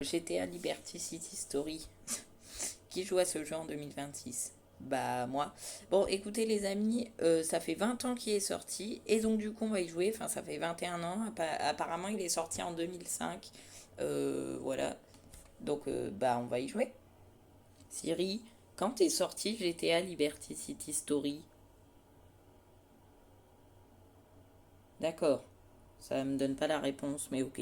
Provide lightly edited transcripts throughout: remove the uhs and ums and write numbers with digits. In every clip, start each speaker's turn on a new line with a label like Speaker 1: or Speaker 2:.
Speaker 1: GTA Liberty City Story. Qui joue à ce jeu en 2026? Bah moi. Bon, écoutez les amis, ça fait 20 ans qu'il est sorti et donc du coup on va y jouer. Enfin, ça fait 21 ans. Apparemment, il est sorti en 2005. Voilà. Donc bah on va y jouer. Siri, quand est sorti GTA Liberty City Story? D'accord. Ça me donne pas la réponse, mais ok.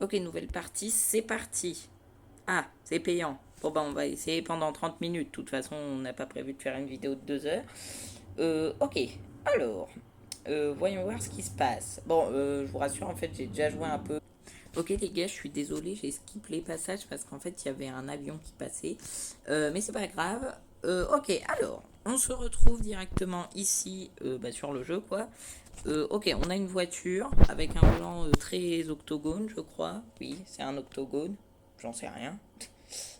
Speaker 1: Ok, nouvelle partie, c'est parti. Ah, c'est payant. Bon, bah, on va essayer pendant 30 minutes. De toute façon, on n'a pas prévu de faire une vidéo de 2 heures. Ok, alors, voyons voir ce qui se passe. Bon, je vous rassure, en fait, j'ai déjà joué un peu. Ok, les gars, je suis désolée, j'ai skip les passages parce qu'en fait, il y avait un avion qui passait. Mais c'est pas grave. Ok, alors, on se retrouve directement ici, bah, sur le jeu, quoi. Ok, on a une voiture avec un volant très octogone, je crois. Oui, c'est un octogone. J'en sais rien.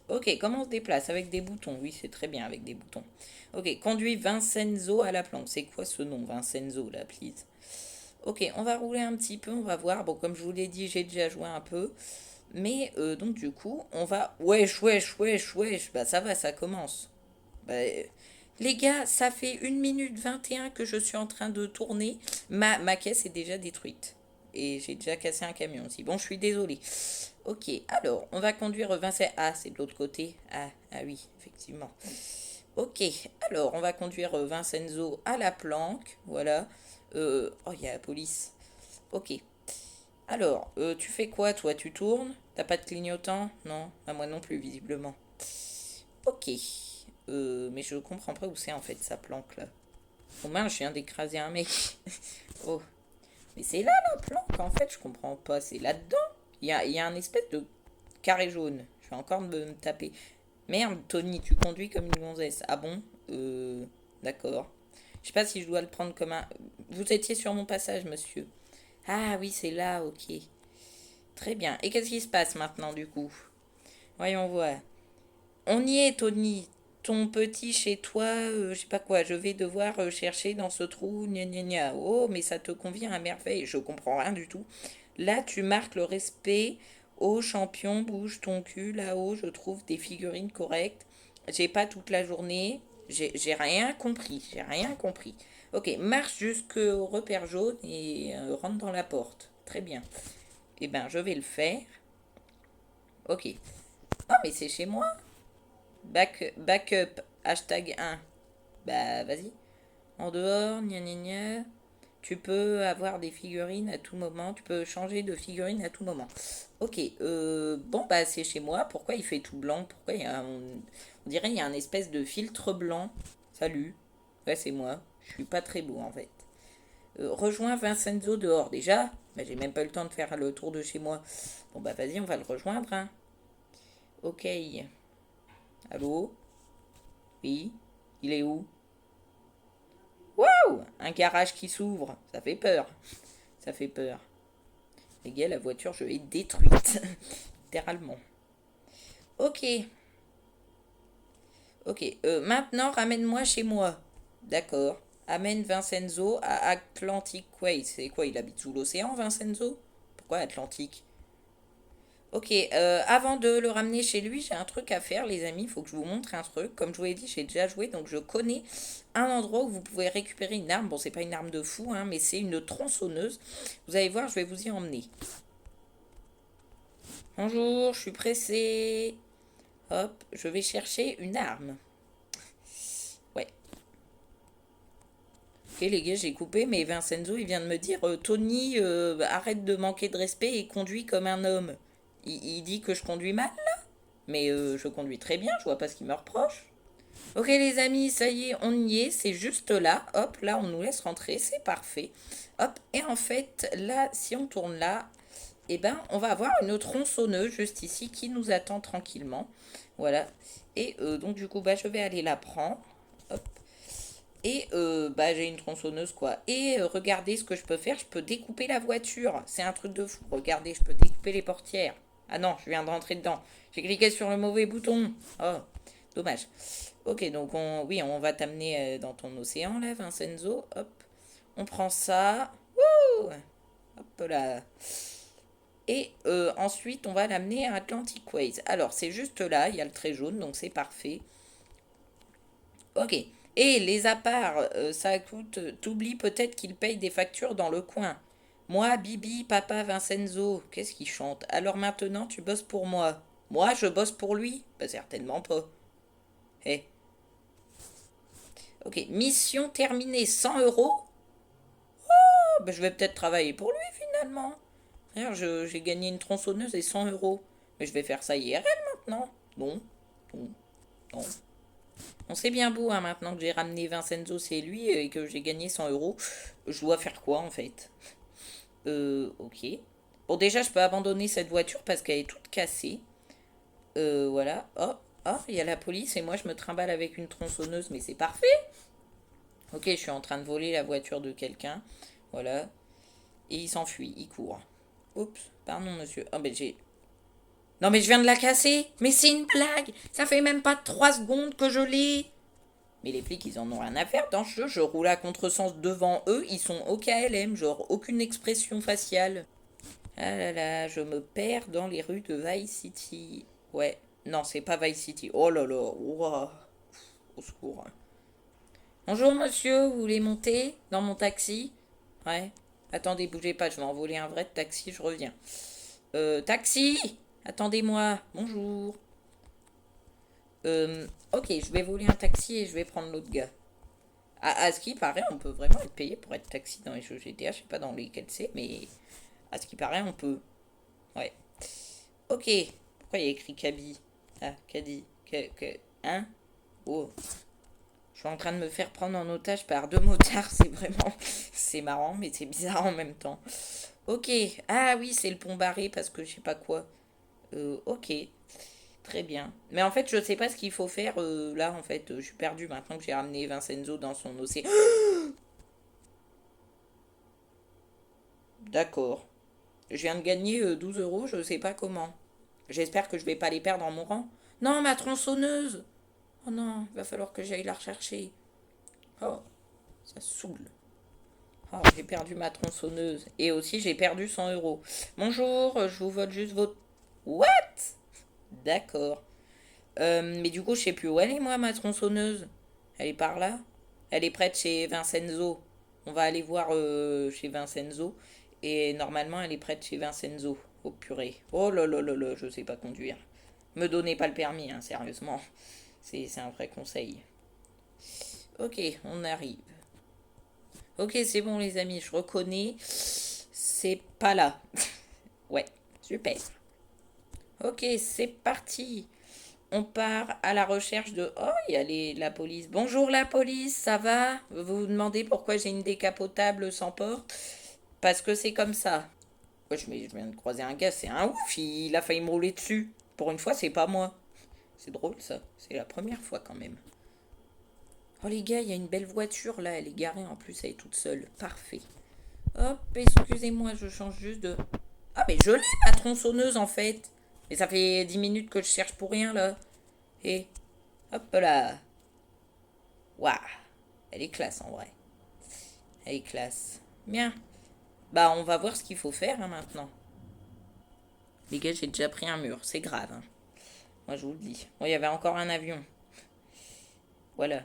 Speaker 1: Ok, comment on se déplace? Avec des boutons. Oui, c'est très bien avec des boutons. Ok, conduit Vincenzo à la planque. C'est quoi ce nom, Vincenzo, là, please? Ok, on va rouler un petit peu, on va voir. Bon, comme je vous l'ai dit, j'ai déjà joué un peu. Mais donc, du coup, on va. Wesh, wesh, wesh, wesh. Bah, ça va, ça commence. Bah, les gars, ça fait 1 minute 21 que je suis en train de tourner. Ma caisse est déjà détruite. Et j'ai déjà cassé un camion aussi. Bon, je suis désolée. Ok, alors, on va conduire Vincent. Ah, c'est de l'autre côté. Ah oui, effectivement. Ok, alors, on va conduire Vincenzo à la planque. Voilà. Oh, il y a la police. Ok. Alors, tu fais quoi, toi? Tu tournes? T'as pas de clignotant? Non? À moi non plus, visiblement. Ok. Mais je comprends pas où c'est en fait sa planque là. Oh mince, je viens d'écraser un mec. Oh. Mais c'est là la planque en fait, je comprends pas. C'est là-dedans. Il y a un espèce de carré jaune. Je vais encore me taper. Merde, Tony, tu conduis comme une gonzesse. Ah bon? D'accord. Je sais pas si je dois le prendre comme un. Vous étiez sur mon passage, monsieur. Ah oui, c'est là, ok. Très bien. Et qu'est-ce qui se passe maintenant du coup? Voyons voir. On y est, Tony. Ton petit chez toi, je sais pas quoi, je vais devoir chercher dans ce trou, gna gna gna. Oh, mais ça te convient à merveille, je comprends rien du tout. Là, tu marques le respect. Oh, champion, bouge ton cul, là-haut, je trouve des figurines correctes. J'ai pas toute la journée, j'ai rien compris, j'ai rien compris. Ok, marche jusqu'au repère jaune et rentre dans la porte. Très bien. Eh ben, je vais le faire. Ok. Oh, mais c'est chez moi. Backup, hashtag 1. Bah, vas-y. En dehors, gna gna gna. Tu peux avoir des figurines à tout moment. Tu peux changer de figurine à tout moment. Ok, bon, bah, c'est chez moi. Pourquoi il fait tout blanc? Pourquoi il y a on dirait qu'il y a un espèce de filtre blanc. Salut. Ouais, c'est moi. Je suis pas très beau en fait. Rejoins Vincenzo dehors. Déjà, bah, j'ai même pas eu le temps de faire le tour de chez moi. Bon, bah, vas-y, on va le rejoindre, hein. Ok. Allô? Oui? Il est où? Waouh! Un garage qui s'ouvre. Ça fait peur. Ça fait peur. Les gars, la voiture, je l'ai détruite. Littéralement. Ok. Ok. Maintenant, ramène-moi chez moi. D'accord. Amène Vincenzo à Atlantic Way. C'est quoi? Il habite sous l'océan, Vincenzo? Pourquoi Atlantique? Ok, avant de le ramener chez lui, j'ai un truc à faire, les amis. Il faut que je vous montre un truc. Comme je vous l'ai dit, j'ai déjà joué, donc je connais un endroit où vous pouvez récupérer une arme. Bon, c'est pas une arme de fou, hein, mais c'est une tronçonneuse. Vous allez voir, je vais vous y emmener. Bonjour, je suis pressé. Hop, je vais chercher une arme. Ouais. Ok, les gars, j'ai coupé, mais Vincenzo, il vient de me dire Tony, arrête de manquer de respect et conduis comme un homme. Il dit que je conduis mal, mais je conduis très bien, je vois pas ce qu'il me reproche. Ok les amis, ça y est, on y est, c'est juste là. Hop, là on nous laisse rentrer, c'est parfait. Hop, et en fait, là, si on tourne là, eh ben, on va avoir une tronçonneuse juste ici qui nous attend tranquillement. Voilà. Et donc du coup, bah, je vais aller la prendre. Hop. Et bah, j'ai une tronçonneuse quoi. Et regardez ce que je peux faire, je peux découper la voiture. C'est un truc de fou. Regardez, je peux découper les portières. Ah non, je viens de rentrer dedans. J'ai cliqué sur le mauvais bouton. Oh, dommage. Ok, donc oui, on va t'amener dans ton océan là, Vincenzo. Hop, on prend ça. Wouh! Hop là. Et ensuite, on va l'amener à Atlantic Ways. Alors, c'est juste là, il y a le trait jaune, donc c'est parfait. Ok. Et les apparts, ça coûte. T'oublies peut-être qu'ils payent des factures dans le coin. Moi, Bibi, papa, Vincenzo. Qu'est-ce qu'il chante? Alors maintenant, tu bosses pour moi. Moi, je bosse pour lui? Bah, certainement pas. Eh. Ok. Mission terminée. 100 euros? Oh, bah, je vais peut-être travailler pour lui finalement. D'ailleurs, j'ai gagné une tronçonneuse et 100 euros. Mais je vais faire ça IRL maintenant. Non. Non. Non. On sait bien beau, hein, maintenant que j'ai ramené Vincenzo, c'est lui, et que j'ai gagné 100 euros. Je dois faire quoi en fait? Ok. Bon, déjà, je peux abandonner cette voiture parce qu'elle est toute cassée. Voilà. Oh, oh, il y a la police et moi je me trimballe avec une tronçonneuse, mais c'est parfait. Ok, je suis en train de voler la voiture de quelqu'un. Voilà. Et il s'enfuit, il court. Oups, pardon monsieur. Oh, ben j'ai. Non, mais je viens de la casser. Mais c'est une blague. Ça fait même pas 3 secondes que je l'ai. Mais les flics, ils en ont rien à faire dans ce jeu. Je roule à contresens devant eux. Ils sont au KLM. Genre, aucune expression faciale. Ah là là, je me perds dans les rues de Vice City. Ouais. Non, c'est pas Vice City. Oh là là. Ouah. Au secours. Bonjour monsieur, vous voulez monter dans mon taxi? Ouais. Attendez, bougez pas, je vais envoler un vrai taxi, je reviens. Taxi! Attendez-moi. Bonjour. Ok, je vais voler un taxi et je vais prendre l'autre gars. À ce qui paraît, on peut vraiment être payé pour être taxi dans les jeux GTA. Je sais pas dans lesquels c'est, mais à ce qui paraît, on peut. Ouais. Ok. Pourquoi il y a écrit Kaby? Ah, Caddy. Hein? Oh. Je suis en train de me faire prendre en otage par 2 motards. C'est vraiment. C'est marrant, mais c'est bizarre en même temps. Ok. Ah oui, c'est le pont barré parce que je sais pas quoi. Ok. Très bien. Mais en fait, je sais pas ce qu'il faut faire là. En fait, je suis perdu maintenant que j'ai ramené Vincenzo dans son océan. D'accord. Je viens de gagner 12 euros, je sais pas comment. J'espère que je vais pas les perdre en mourant. Non, ma tronçonneuse! Oh non, il va falloir que j'aille la rechercher. Oh, ça saoule. Oh, j'ai perdu ma tronçonneuse. Et aussi, j'ai perdu 100 euros. Bonjour, je vous vote juste votre. What? D'accord. Mais du coup, je sais plus où elle est, moi, ma tronçonneuse. Elle est par là. Elle est près de chez Vincenzo. On va aller voir chez Vincenzo. Et normalement, elle est près de chez Vincenzo. Oh purée. Oh là là là là, je sais pas conduire. Me donnez pas le permis, hein, sérieusement. C'est un vrai conseil. Ok, on arrive. Ok, c'est bon, les amis, je reconnais. C'est pas là. Ouais, super. Ok, c'est parti. On part à la recherche de. Oh, il y a la police. Bonjour la police, ça va? Vous vous demandez pourquoi j'ai une décapotable sans porte? Parce que c'est comme ça. Ouais, je viens de croiser un gars, c'est un ouf, il a failli me rouler dessus. Pour une fois, c'est pas moi. C'est drôle ça, c'est la première fois quand même. Oh les gars, il y a une belle voiture là, elle est garée en plus, elle est toute seule. Parfait. Hop, excusez-moi, je change juste de. Ah, mais je l'ai ma tronçonneuse en fait. Mais ça fait 10 minutes que je cherche pour rien là. Et hop là. Waouh. Elle est classe en vrai. Elle est classe. Bien. Bah, on va voir ce qu'il faut faire hein, maintenant. Les gars, j'ai déjà pris un mur. C'est grave. Hein. Moi, je vous le dis. Bon, il y avait encore un avion. Voilà.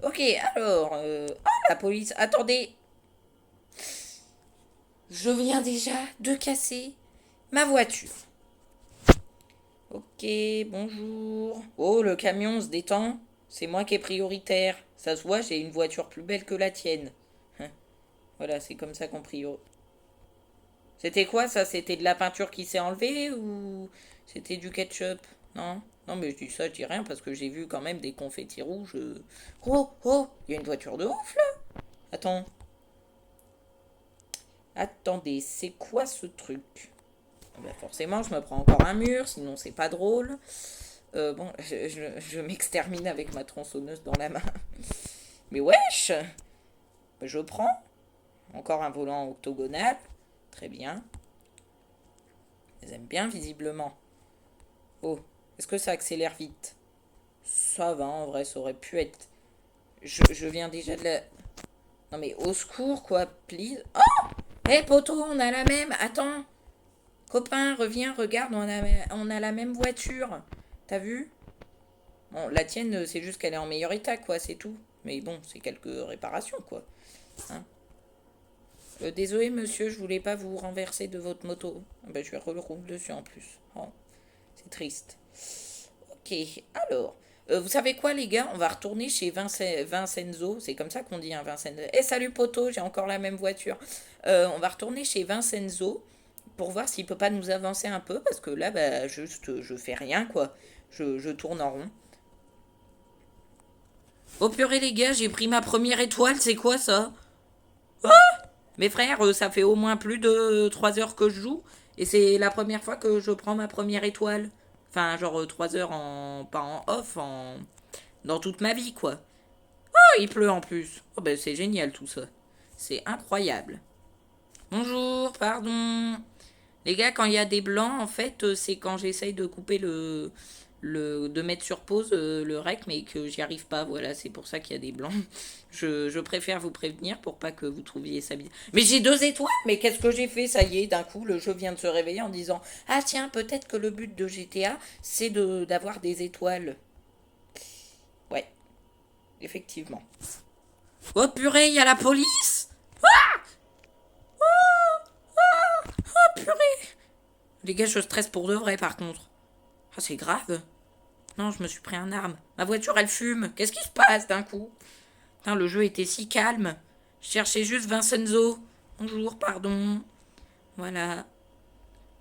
Speaker 1: Ok, alors. Oh, la police. Attendez. Je viens déjà de casser ma voiture. Ok, bonjour. Oh, le camion se détend. C'est moi qui est prioritaire. Ça se voit, j'ai une voiture plus belle que la tienne. Hein. Voilà, c'est comme ça qu'on priorise. C'était quoi ça? C'était de la peinture qui s'est enlevée ou c'était du ketchup? Non? Non, mais je dis ça, je dis rien parce que j'ai vu quand même des confettis rouges. Oh, oh, il y a une voiture de ouf là! Attends. Attendez, c'est quoi ce truc? Ben forcément, je me prends encore un mur, sinon c'est pas drôle. Bon, je m'extermine avec ma tronçonneuse dans la main. Mais wesh! Ben, je prends. Encore un volant octogonal. Très bien. Ils aiment bien, visiblement. Oh, est-ce que ça accélère vite? Ça va, en vrai, ça aurait pu être. Je viens déjà de la. Non, mais au secours, quoi, please. Oh! Hé, poteau, on a la même. Attends. Copain, reviens, regarde, on a la même voiture. T'as vu? Bon, la tienne, c'est juste qu'elle est en meilleur état, quoi, c'est tout. Mais bon, c'est quelques réparations, quoi. Hein. Désolé, monsieur, je voulais pas vous renverser de votre moto. Ben, je roule dessus en plus. Oh, c'est triste. Ok, alors. Vous savez quoi, les gars? On va retourner chez Vincenzo. C'est comme ça qu'on dit, hein, Vincenzo. Eh, salut, poteau, j'ai encore la même voiture. On va retourner chez Vincenzo pour voir s'il peut pas nous avancer un peu. Parce que là, bah, juste, je fais rien, quoi. Je tourne en rond. Oh purée, les gars, j'ai pris ma première étoile. C'est quoi, ça? Mes frères, ça fait au moins plus de 3 heures que je joue. Et c'est la première fois que je prends ma première étoile. Enfin, genre 3 heures en. Pas en off, en. Dans toute ma vie, quoi. Oh, il pleut en plus. Oh, ben c'est génial tout ça. C'est incroyable. Bonjour, pardon. Les gars, quand il y a des blancs, en fait, c'est quand j'essaye de couper de mettre sur pause le rec, mais que j'y arrive pas. Voilà, c'est pour ça qu'il y a des blancs. Je préfère vous prévenir pour pas que vous trouviez ça bizarre. Mais j'ai 2 étoiles, mais qu'est-ce que j'ai fait? Ça y est, d'un coup, le jeu vient de se réveiller en disant ah tiens, peut-être que le but de GTA, c'est d'avoir des étoiles. Ouais, effectivement. Oh purée, il y a la police! Oh purée! Les gars, je stresse pour de vrai par contre. Ah, c'est grave. Non, je me suis pris un arme. Ma voiture, elle fume. Qu'est-ce qui se passe d'un coup? Putain, le jeu était si calme. Je cherchais juste Vincenzo. Bonjour, pardon. Voilà.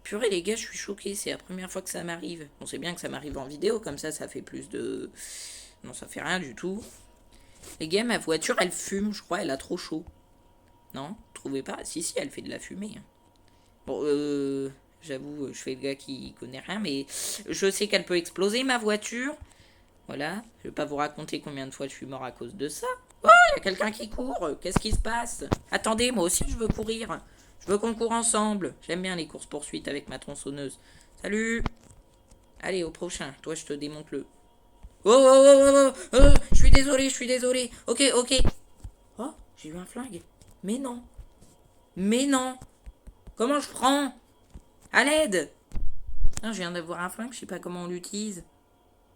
Speaker 1: Purée, les gars, je suis choquée. C'est la première fois que ça m'arrive. On sait bien que ça m'arrive en vidéo, comme ça fait plus de. Non, ça fait rien du tout. Les gars, ma voiture, elle fume. Je crois, elle a trop chaud. Non? Vous trouvez pas? Si, elle fait de la fumée. Bon, j'avoue, je fais le gars qui connaît rien, mais je sais qu'elle peut exploser, ma voiture. Voilà, je vais pas vous raconter combien de fois je suis mort à cause de ça. Oh, il y a quelqu'un qui court. Qu'est-ce qui se passe? Attendez, moi aussi je veux courir. Je veux qu'on court ensemble. J'aime bien les courses-poursuites avec ma tronçonneuse. Salut. Allez, au prochain. Toi, je te démonte le. Oh, oh, oh, oh, oh, oh, je suis désolé, je suis désolé. Ok, ok. Oh, j'ai eu un flingue. Mais non. Mais non. Comment je prends? À l'aide. Ah, je viens d'avoir un flingue, je sais pas comment on l'utilise.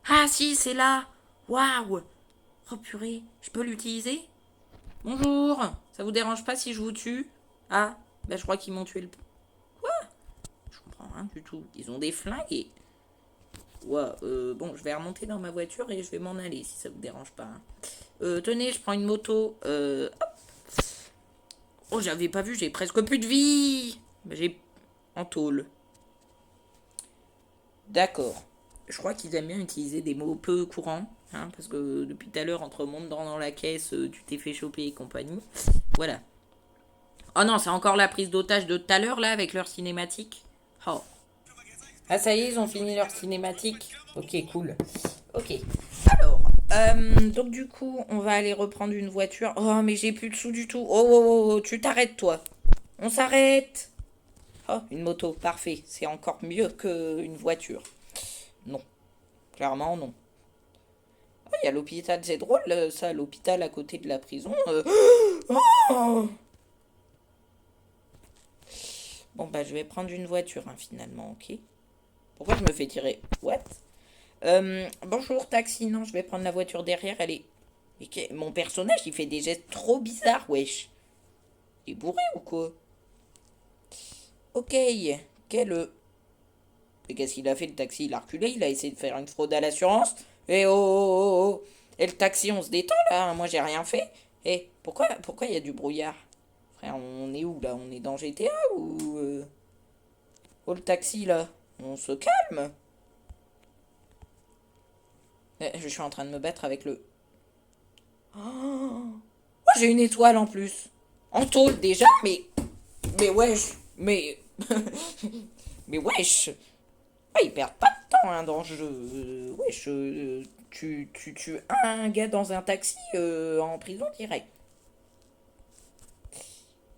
Speaker 1: Ah si, c'est là. Waouh. Oh purée, je peux l'utiliser? Bonjour. Ça vous dérange pas si je vous tue? Ah, bah je crois qu'ils m'ont tué le... Quoi? Je comprends rien du tout. Ils ont des flingues et... Ouais, bon, je vais remonter dans ma voiture et je vais m'en aller si ça vous dérange pas. Tenez, je prends une moto. Hop. Oh, j'avais pas vu, j'ai presque plus de vie. Bah, j'ai... En tôle. D'accord. Je crois qu'ils aiment bien utiliser des mots peu courants, hein, parce que depuis tout à l'heure, entre monte dans la caisse, tu t'es fait choper et compagnie. Voilà. Oh non, c'est encore la prise d'otage de tout à l'heure, là, avec leur cinématique. Oh. Ah, ça y est, ils ont fini leur cinématique. Ok, cool. Ok. Alors, donc du coup, on va aller reprendre une voiture. Oh, mais j'ai plus de sous du tout. Oh, oh, oh, oh, tu t'arrêtes, toi. On s'arrête. Oh, une moto, parfait. C'est encore mieux qu'une voiture. Non, clairement non. Ah, il y a l'hôpital, c'est drôle ça, l'hôpital à côté de la prison. Oh. Bon bah je vais prendre une voiture hein, finalement, ok. Pourquoi je me fais tirer? What? Bonjour taxi, non, je vais prendre la voiture derrière, elle est... Mais mon personnage il fait des gestes trop bizarres, wesh. Il est bourré ou quoi? Ok, quel... Et qu'est-ce qu'il a fait le taxi? Il a reculé, il a essayé de faire une fraude à l'assurance. Et oh, oh, oh, oh. Et le taxi, on se détend là, moi j'ai rien fait. Et pourquoi il y a du brouillard? Frère, on est où là? On est dans GTA ou... Oh le taxi là, on se calme. Je suis en train de me battre avec le... Oh, j'ai une étoile en plus. En tôle déjà, mais... Mais wesh, mais... mais wesh. Ah, ils perdent pas de temps hein, dans le jeu. Wesh, tu tues un gars dans un taxi en prison direct.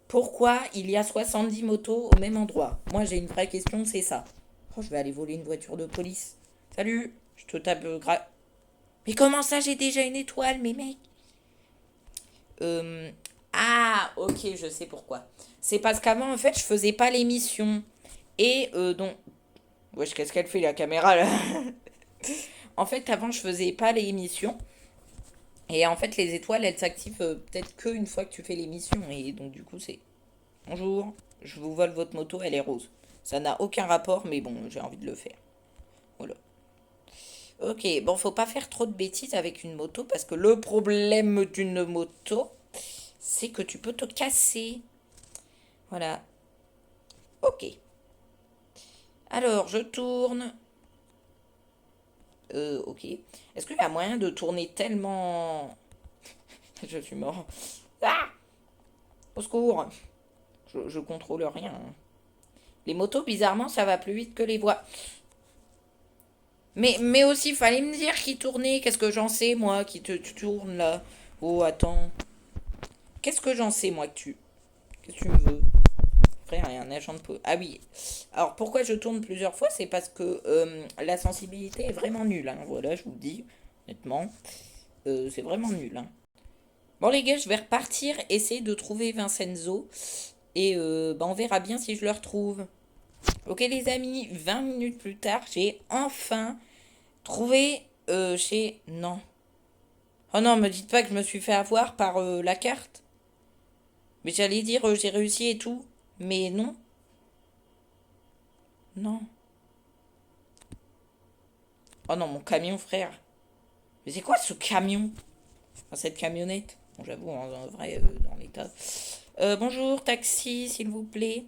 Speaker 1: Pourquoi il y a 70 motos au même endroit? Moi j'ai une vraie question, c'est ça. Oh, je vais aller voler une voiture de police. Salut, je te tape Mais comment ça j'ai déjà une étoile, mes mecs? Ah, ok, je sais pourquoi. C'est parce qu'avant, en fait, je faisais pas l'émission. Et donc... Wesh, qu'est-ce qu'elle fait la caméra là? En fait, avant, je faisais pas l'émission. Et en fait, les étoiles, elles s'activent peut-être qu'une fois que tu fais l'émission. Et donc, du coup, c'est bonjour, je vous vole votre moto, elle est rose. Ça n'a aucun rapport, mais bon, j'ai envie de le faire. Voilà. Ok, bon, faut pas faire trop de bêtises avec une moto parce que le problème d'une moto, c'est que tu peux te casser. Voilà. Ok. Alors, je tourne. Ok. Est-ce qu'il y a moyen de tourner tellement... Je suis mort. Ah! Au secours. Je contrôle rien. Les motos, bizarrement, ça va plus vite que les voies. Mais aussi, fallait me dire qui tournait. Qu'est-ce que j'en sais, moi, qui tu tournes là? Oh, attends. Qu'est-ce que j'en sais, moi, que tu... Qu'est-ce que tu me veux? Frère, il y a un agent de police. Ah oui. Alors, pourquoi je tourne plusieurs fois? C'est parce que la sensibilité est vraiment nulle. Hein. Voilà, je vous le dis, honnêtement. C'est vraiment nul. Hein. Bon, les gars, je vais repartir, essayer de trouver Vincenzo. Et bah, on verra bien si je le retrouve. Ok, les amis, 20 minutes plus tard, j'ai enfin trouvé chez... Non. Oh non, me dites pas que je me suis fait avoir par la carte. Mais j'allais dire j'ai réussi et tout. Mais non. Non. Oh non, mon camion, frère. Mais c'est quoi ce camion? Enfin, cette camionnette. Bon, j'avoue, en vrai, dans l'état. Bonjour, taxi, s'il vous plaît.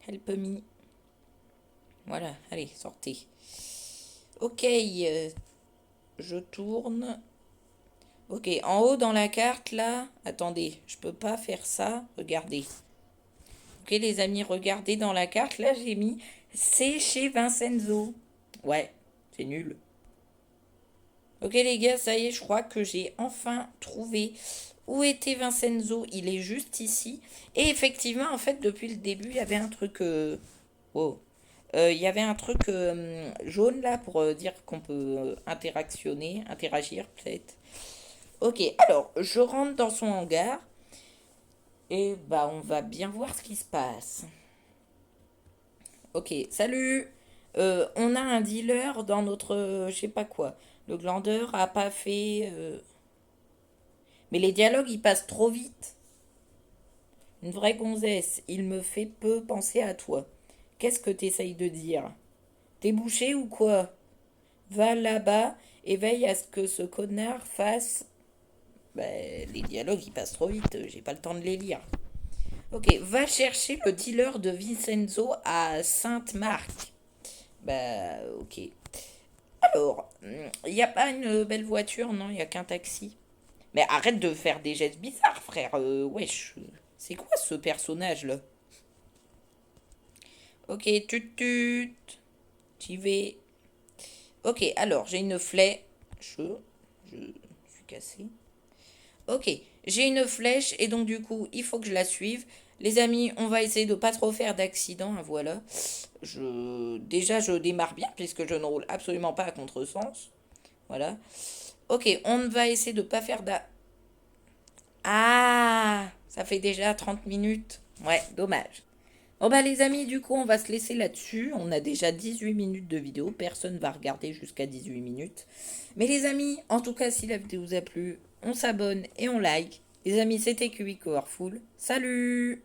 Speaker 1: Help me. Voilà, allez, sortez. Ok, je tourne. Ok, en haut dans la carte, là. Attendez, je peux pas faire ça. Regardez. Ok, les amis, regardez dans la carte. Là, j'ai mis c'est chez Vincenzo. Ouais, c'est nul. Ok, les gars, ça y est, je crois que j'ai enfin trouvé où était Vincenzo. Il est juste ici. Et effectivement, en fait, depuis le début, il y avait un truc. Oh. Il y avait un truc jaune là pour dire qu'on peut interagir peut-être. Ok, alors je rentre dans son hangar et bah on va bien voir ce qui se passe. Ok, salut. On a un dealer dans notre je sais pas quoi. Le glandeur a pas fait. Mais les dialogues ils passent trop vite. Une vraie gonzesse, il me fait peu penser à toi. Qu'est-ce que t'essayes de dire? T'es bouché ou quoi? Va là-bas et veille à ce que ce connard fasse. Ben, les dialogues ils passent trop vite, j'ai pas le temps de les lire. Ok, va chercher le dealer de Vincenzo à Sainte-Marc. Bah, ok. Alors, il n'y a pas une belle voiture, non, il n'y a qu'un taxi. Mais arrête de faire des gestes bizarres, frère. Wesh, c'est quoi ce personnage-là? Ok, tut. J'y vais. Ok, alors, j'ai une flèche. Je suis cassé. Ok, j'ai une flèche et donc du coup, il faut que je la suive. Les amis, on va essayer de pas trop faire d'accident, hein, voilà. Déjà, je démarre bien puisque je ne roule absolument pas à contresens. Voilà. Ok, on va essayer de pas faire d'a... Ah, ça fait déjà 30 minutes. Ouais, dommage. Bon bah les amis, du coup, on va se laisser là-dessus. On a déjà 18 minutes de vidéo. Personne va regarder jusqu'à 18 minutes. Mais les amis, en tout cas, si la vidéo vous a plu, on s'abonne et on like. Les amis, c'était QI Powerful. Salut!